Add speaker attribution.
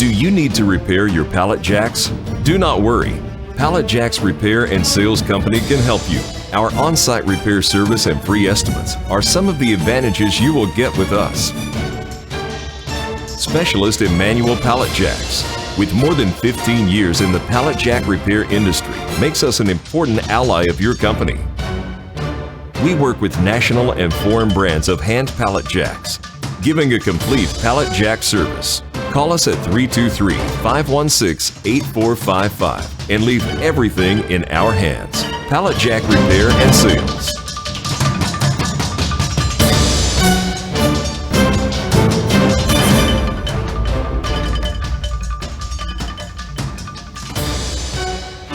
Speaker 1: Do you need to repair your pallet jacks? Do not worry. Pallet Jacks Repair and Sales Company can help you. Our on-site repair service and free estimates are some of the advantages you will get with us. Specialist in manual pallet jacks. With more than 15 years in the pallet jack repair industry, makes us an important ally of your company. We work with national and foreign brands of hand pallet jacks, giving a complete pallet jack service. Call us at 323-516-8455 and leave everything in our hands. Pallet Jack Repair and Sales.